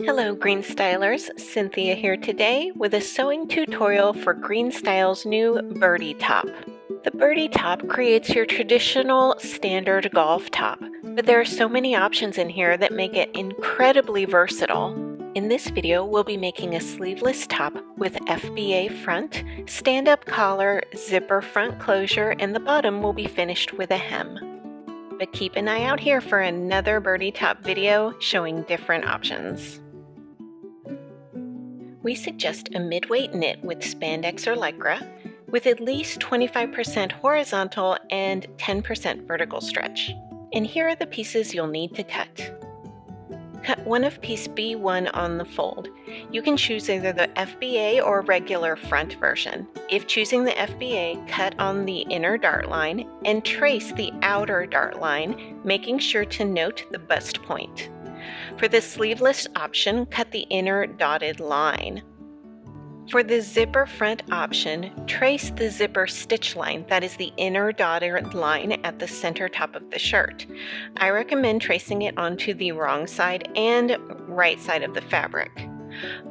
Hello Greenstylers, Cynthia here today with a sewing tutorial for Greenstyle's new Birdie top. The Birdie top creates your traditional standard golf top, but there are so many options in here that make it incredibly versatile. In this video, we'll be making a sleeveless top with FBA front, stand-up collar, zipper front closure, and the bottom will be finished with a hem. But keep an eye out here for another Birdie top video showing different options. We suggest a mid-weight knit with spandex or lycra with at least 25% horizontal and 10% vertical stretch. And here are the pieces you'll need to cut. Cut one of piece B1 on the fold. You can choose either the FBA or regular front version. If choosing the FBA, cut on the inner dart line and trace the outer dart line, making sure to note the bust point. For the sleeveless option, cut the inner dotted line. For the zipper front option, trace the zipper stitch line, that is the inner dotted line at the center top of the shirt. I recommend tracing it onto the wrong side and right side of the fabric.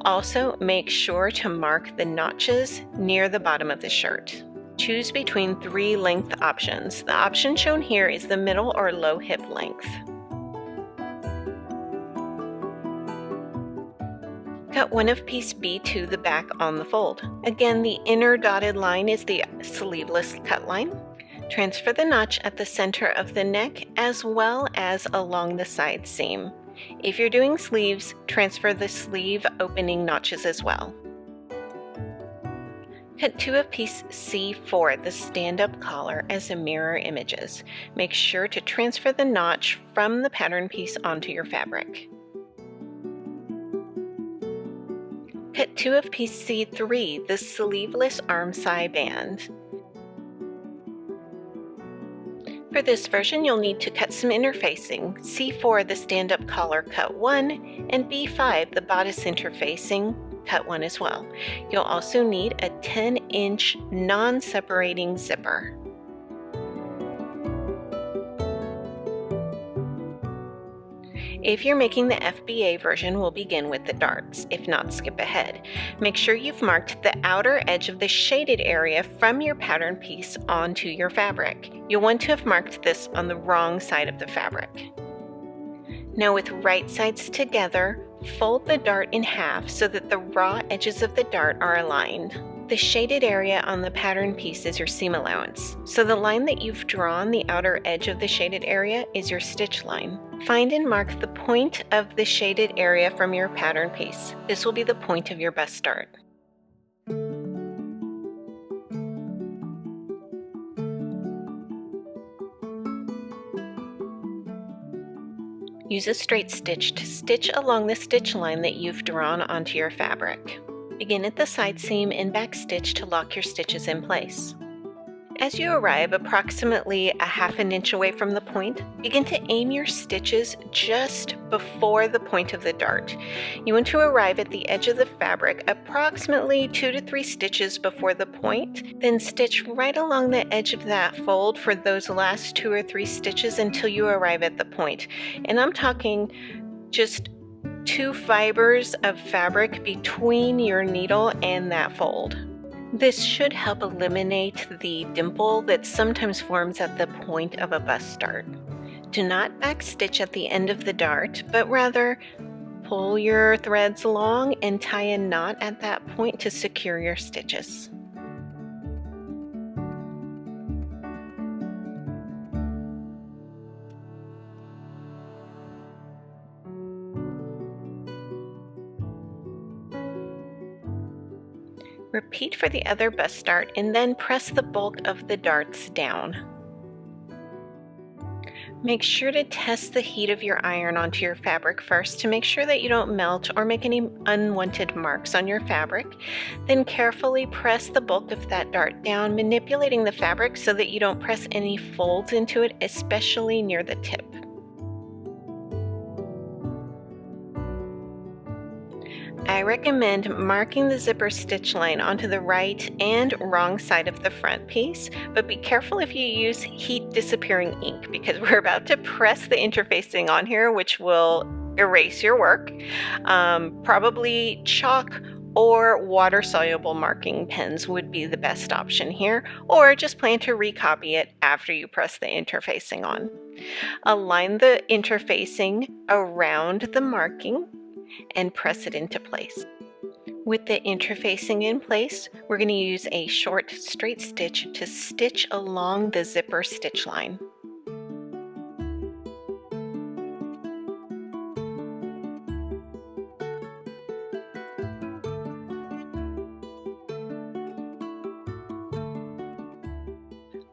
Also, make sure to mark the notches near the bottom of the shirt. Choose between 3 length options. The option shown here is the middle or low hip length. Cut one of piece B to the back on the fold. Again, the inner dotted line is the sleeveless cut line. Transfer the notch at the center of the neck as well as along the side seam. If you're doing sleeves, transfer the sleeve opening notches as well. Cut 2 of piece C4, the stand-up collar, as mirror images. Make sure to transfer the notch from the pattern piece onto your fabric. Cut 2 of piece C3, the sleeveless arm side band. For this version, you'll need to cut some interfacing. C4, the stand-up collar, cut 1, and B5, the bodice interfacing, cut 1 as well. You'll also need a 10-inch non-separating zipper. If you're making the FBA version, we'll begin with the darts. If not, skip ahead. Make sure you've marked the outer edge of the shaded area from your pattern piece onto your fabric. You'll want to have marked this on the wrong side of the fabric. Now with right sides together, fold the dart in half so that the raw edges of the dart are aligned. The shaded area on the pattern piece is your seam allowance, so the line that you've drawn, the outer edge of the shaded area, is your stitch line. Find and mark the point of the shaded area from your pattern piece. This will be the point of your bust dart. Use a straight stitch to stitch along the stitch line that you've drawn onto your fabric. Begin at the side seam and back stitch to lock your stitches in place. As you arrive approximately a ½ inch away from the point, begin to aim your stitches just before the point of the dart. You want to arrive at the edge of the fabric approximately 2 to 3 stitches before the point, then stitch right along the edge of that fold for those last 2 or 3 stitches until you arrive at the point. And I'm talking just 2 fibers of fabric between your needle and that fold. This should help eliminate the dimple that sometimes forms at the point of a bust dart. Do not backstitch at the end of the dart, but rather pull your threads along and tie a knot at that point to secure your stitches. Repeat for the other bust dart and then press the bulk of the darts down. Make sure to test the heat of your iron onto your fabric first to make sure that you don't melt or make any unwanted marks on your fabric. Then carefully press the bulk of that dart down, manipulating the fabric so that you don't press any folds into it, especially near the tip. I recommend marking the zipper stitch line onto the right and wrong side of the front piece, but be careful if you use heat disappearing ink because we're about to press the interfacing on here, which will erase your work. Probably chalk or water-soluble marking pens would be the best option here, or just plan to recopy it after you press the interfacing on. Align the interfacing around the marking and press it into place. With the interfacing in place, we're going to use a short straight stitch to stitch along the zipper stitch line.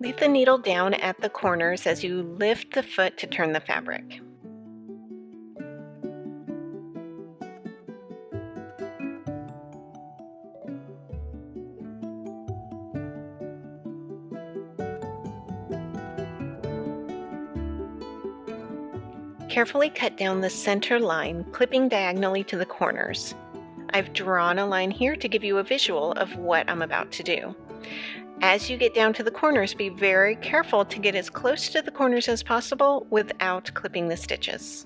Leave the needle down at the corners as you lift the foot to turn the fabric. Carefully cut down the center line, clipping diagonally to the corners. I've drawn a line here to give you a visual of what I'm about to do. As you get down to the corners, be very careful to get as close to the corners as possible without clipping the stitches.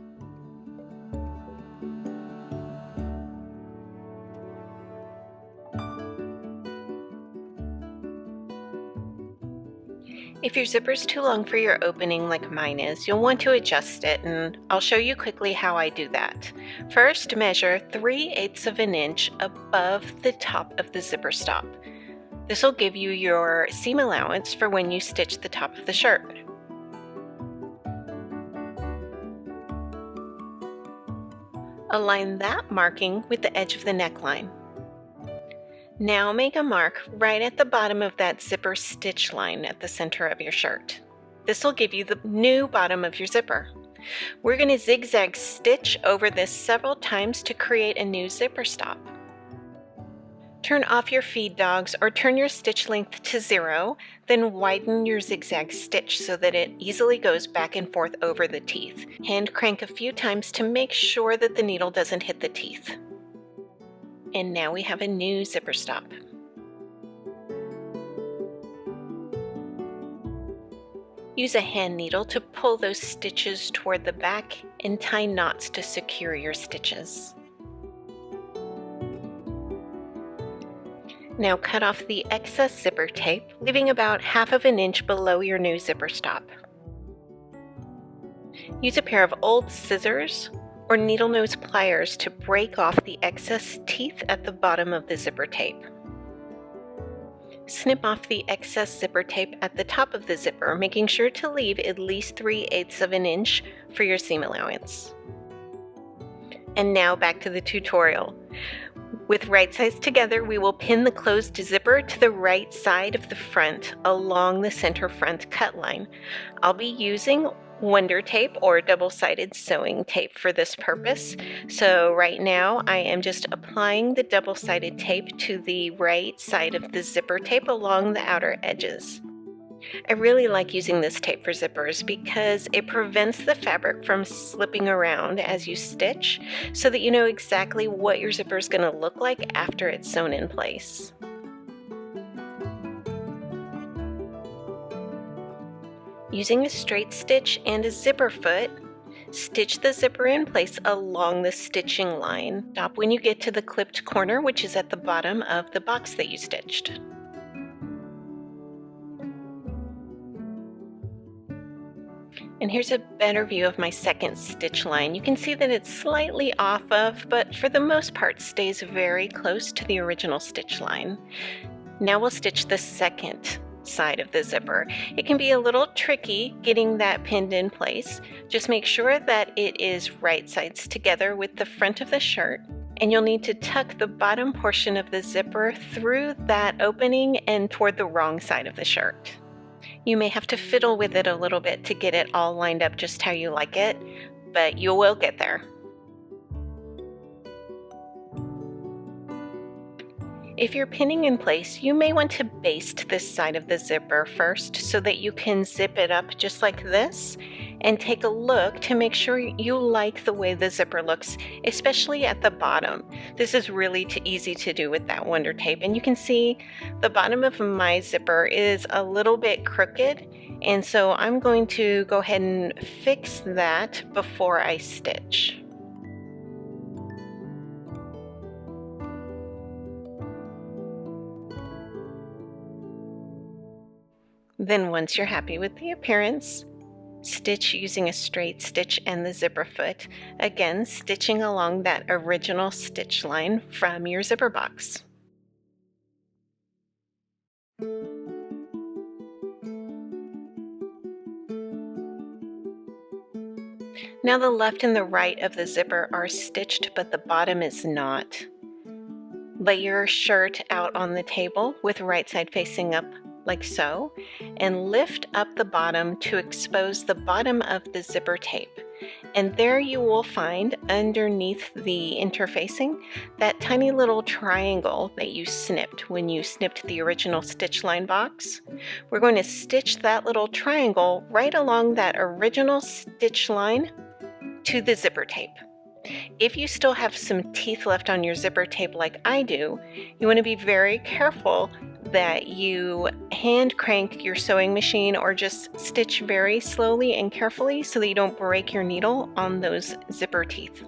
If your zipper is too long for your opening like mine is, you'll want to adjust it, and I'll show you quickly how I do that. First, measure 3/8 of an inch above the top of the zipper stop. This will give you your seam allowance for when you stitch the top of the shirt. Align that marking with the edge of the neckline. Now make a mark right at the bottom of that zipper stitch line at the center of your shirt. This will give you the new bottom of your zipper. We're going to zigzag stitch over this several times to create a new zipper stop. Turn off your feed dogs or turn your stitch length to 0, then widen your zigzag stitch so that it easily goes back and forth over the teeth. Hand crank a few times to make sure that the needle doesn't hit the teeth. And now we have a new zipper stop. Use a hand needle to pull those stitches toward the back and tie knots to secure your stitches. Now cut off the excess zipper tape, leaving about 1/2 an inch below your new zipper stop. Use a pair of old scissors or needle nose pliers to break off the excess teeth at the bottom of the zipper tape. Snip off the excess zipper tape at the top of the zipper, making sure to leave at least 3/8 of an inch for your seam allowance. And now back to the tutorial. With right sides together, we will pin the closed zipper to the right side of the front along the center front cut line. I'll be using Wonder tape or double-sided sewing tape for this purpose. So right now I am just applying the double-sided tape to the right side of the zipper tape along the outer edges. I really like using this tape for zippers because it prevents the fabric from slipping around as you stitch, so that you know exactly what your zipper is going to look like after it's sewn in place. Using a straight stitch and a zipper foot, stitch the zipper in place along the stitching line. Stop when you get to the clipped corner, which is at the bottom of the box that you stitched. And here's a better view of my second stitch line. You can see that it's slightly off of, but for the most part stays very close to the original stitch line. Now we'll stitch the second side of the zipper. It can be a little tricky getting that pinned in place. Just make sure that it is right sides together with the front of the shirt, and you'll need to tuck the bottom portion of the zipper through that opening and toward the wrong side of the shirt. You may have to fiddle with it a little bit to get it all lined up just how you like it, but you will get there. If you're pinning in place, you may want to baste this side of the zipper first so that you can zip it up just like this and take a look to make sure you like the way the zipper looks, especially at the bottom. This is really easy to do with that Wonder tape, and you can see the bottom of my zipper is a little bit crooked, and so I'm going to go ahead and fix that before I stitch. Then once you're happy with the appearance, stitch using a straight stitch and the zipper foot, again stitching along that original stitch line from your zipper box. Now the left and the right of the zipper are stitched, but the bottom is not. Lay your shirt out on the table with right side facing up like so, and lift up the bottom to expose the bottom of the zipper tape. And there you will find underneath the interfacing that tiny little triangle that you snipped when you snipped the original stitch line box. We're going to stitch that little triangle right along that original stitch line to the zipper tape. If you still have some teeth left on your zipper tape like I do, you want to be very careful that you hand crank your sewing machine or just stitch very slowly and carefully so that you don't break your needle on those zipper teeth.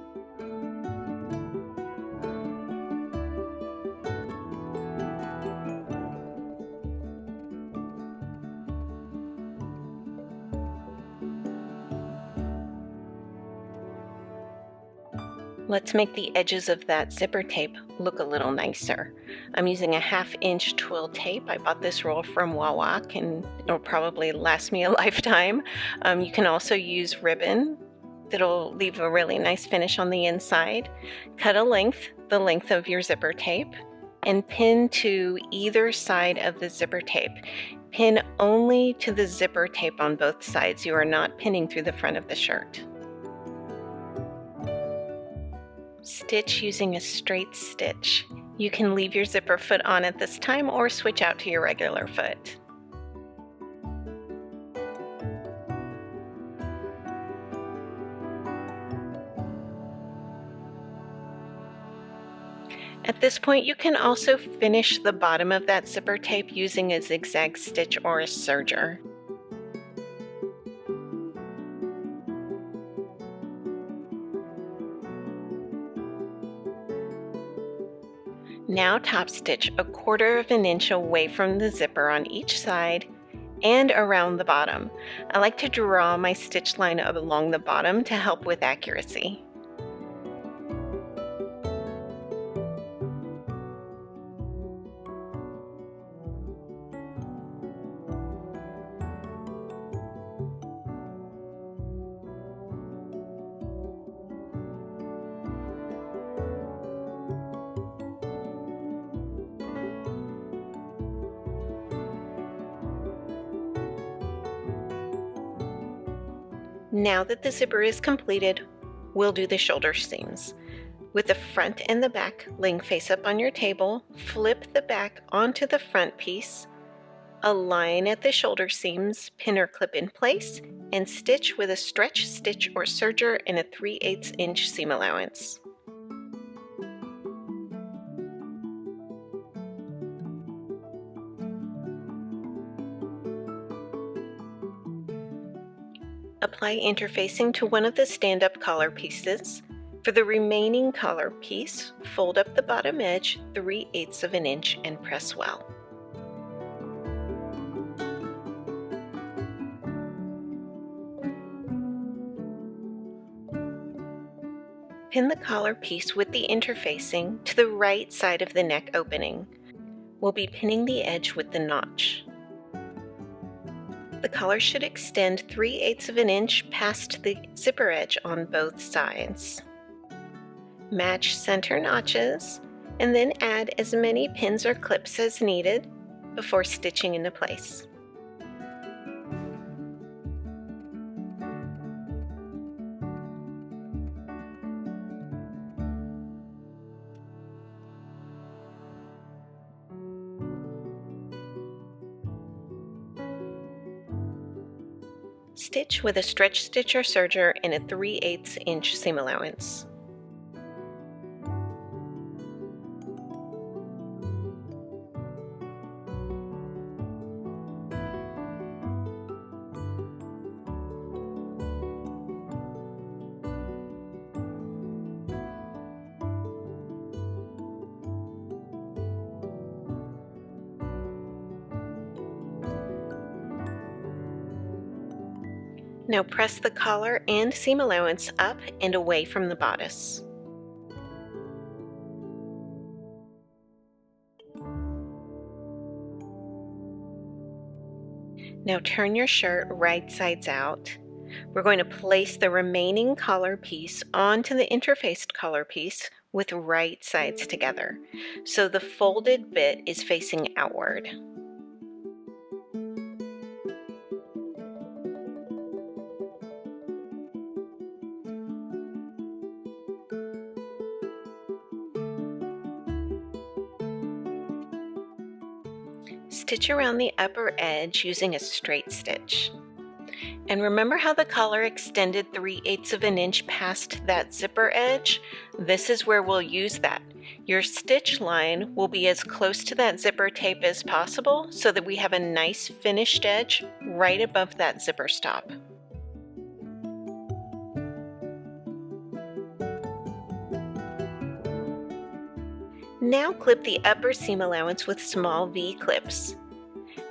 Let's make the edges of that zipper tape look a little nicer. I'm using a 1/2 inch twill tape. I bought this roll from Wawa and it'll probably last me a lifetime. You can also use ribbon that'll leave a really nice finish on the inside. Cut a length, the length of your zipper tape, and pin to either side of the zipper tape. Pin only to the zipper tape on both sides. You are not pinning through the front of the shirt. Stitch using a straight stitch. You can leave your zipper foot on at this time or switch out to your regular foot. At this point, you can also finish the bottom of that zipper tape using a zigzag stitch or a serger. Now top stitch 1/4 inch away from the zipper on each side and around the bottom. I like to draw my stitch line along the bottom to help with accuracy. Now that the zipper is completed, we'll do the shoulder seams. With the front and the back laying face up on your table, flip the back onto the front piece, align at the shoulder seams, pin or clip in place, and stitch with a stretch stitch or serger and a 3/8 inch seam allowance. Apply interfacing to one of the stand-up collar pieces. For the remaining collar piece, fold up the bottom edge 3/8 of an inch and press well. Pin the collar piece with the interfacing to the right side of the neck opening. We'll be pinning the edge with the notch. The collar should extend 3/8 of an inch past the zipper edge on both sides. Match center notches and then add as many pins or clips as needed before stitching into place. Stitch with a stretch stitch or serger and a 3/8 inch seam allowance. Now press the collar and seam allowance up and away from the bodice. Now turn your shirt right sides out. We're going to place the remaining collar piece onto the interfaced collar piece with right sides together, so the folded bit is facing outward. Stitch around the upper edge using a straight stitch. And remember how the collar extended 3/8 of an inch past that zipper edge? This is where we'll use that. Your stitch line will be as close to that zipper tape as possible so that we have a nice finished edge right above that zipper stop. Now clip the upper seam allowance with small V clips.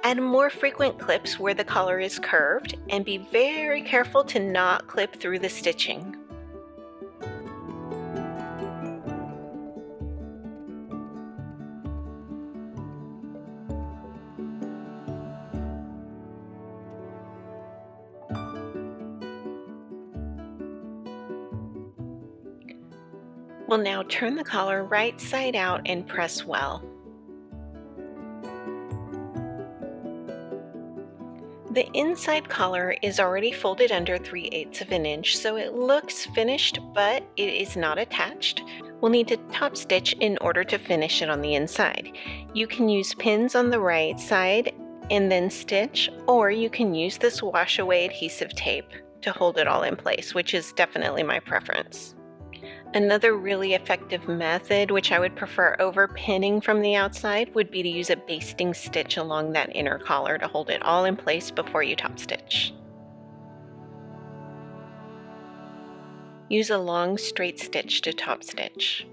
Add more frequent clips where the collar is curved, and be very careful to not clip through the stitching. We'll now turn the collar right side out and press well. The inside collar is already folded under 3/8 of an inch, so it looks finished, but it is not attached. We'll need to top stitch in order to finish it on the inside. You can use pins on the right side and then stitch, or you can use this wash away adhesive tape to hold it all in place, which is definitely my preference. Another really effective method, which I would prefer over pinning from the outside, would be to use a basting stitch along that inner collar to hold it all in place before you top stitch. Use a long straight stitch to top stitch.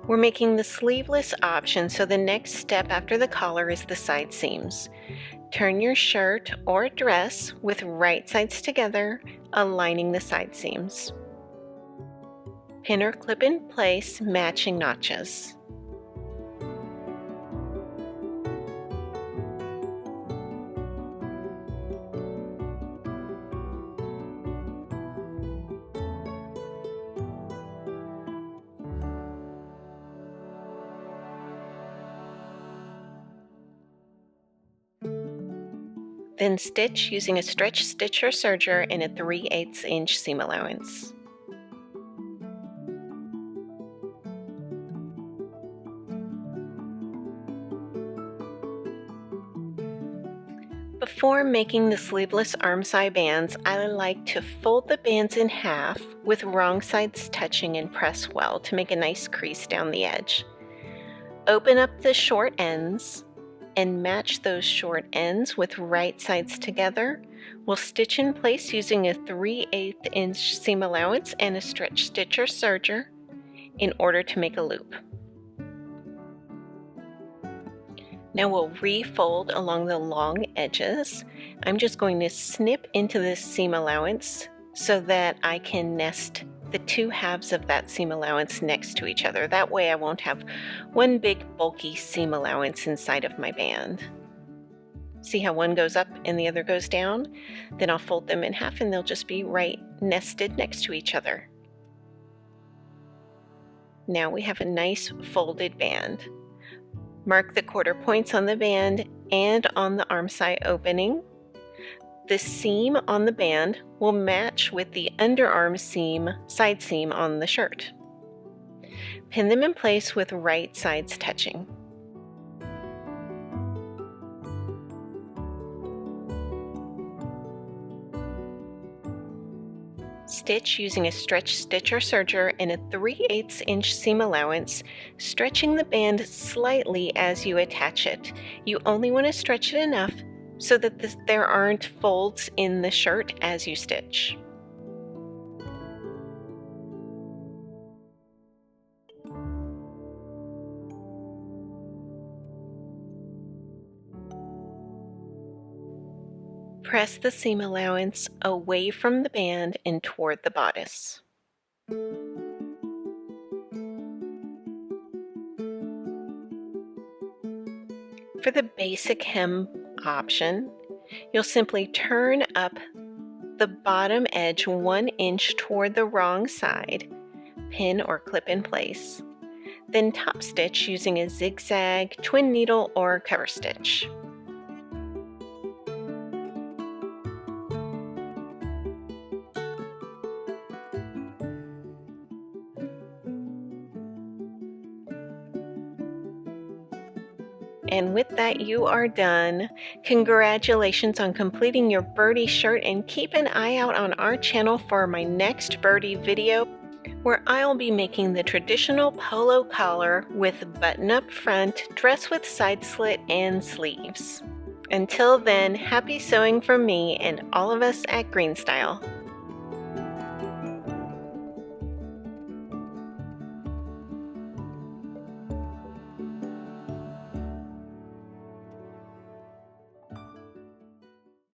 We're making the sleeveless option, so the next step after the collar is the side seams. Turn your shirt or dress with right sides together, aligning the side seams. Pin or clip in place, matching notches. Then stitch using a stretch stitch or serger in a 3/8 inch seam allowance. Before making the sleeveless arm side bands, I like to fold the bands in half with wrong sides touching and press well to make a nice crease down the edge. Open up the short ends and match those short ends with right sides together. We'll stitch in place using a 3/8 inch seam allowance and a stretch stitch or serger in order to make a loop. Now we'll refold along the long edges. I'm just going to snip into this seam allowance so that I can nest the two halves of that seam allowance next to each other. That way I won't have one big bulky seam allowance inside of my band. See how one goes up and the other goes down? Then I'll fold them in half and they'll just be right nested next to each other. Now we have a nice folded band. Mark the quarter points on the band and on the arm side opening. The seam on the band will match with the underarm seam, side seam on the shirt. Pin them in place with right sides touching. Stitch using a stretch stitch or serger and a 3/8 inch seam allowance, stretching the band slightly as you attach it. You only want to stretch it enough so that there aren't folds in the shirt as you stitch. Press the seam allowance away from the band and toward the bodice. For the basic hem option, you'll simply turn up the bottom edge 1 inch toward the wrong side, pin or clip in place, then top stitch using a zigzag, twin needle, or cover stitch. And with that, you are done. Congratulations on completing your birdie shirt, and keep an eye out on our channel for my next birdie video, where I'll be making the traditional polo collar with button-up front, dress with side slit and sleeves. Until then, happy sewing from me and all of us at Greenstyle.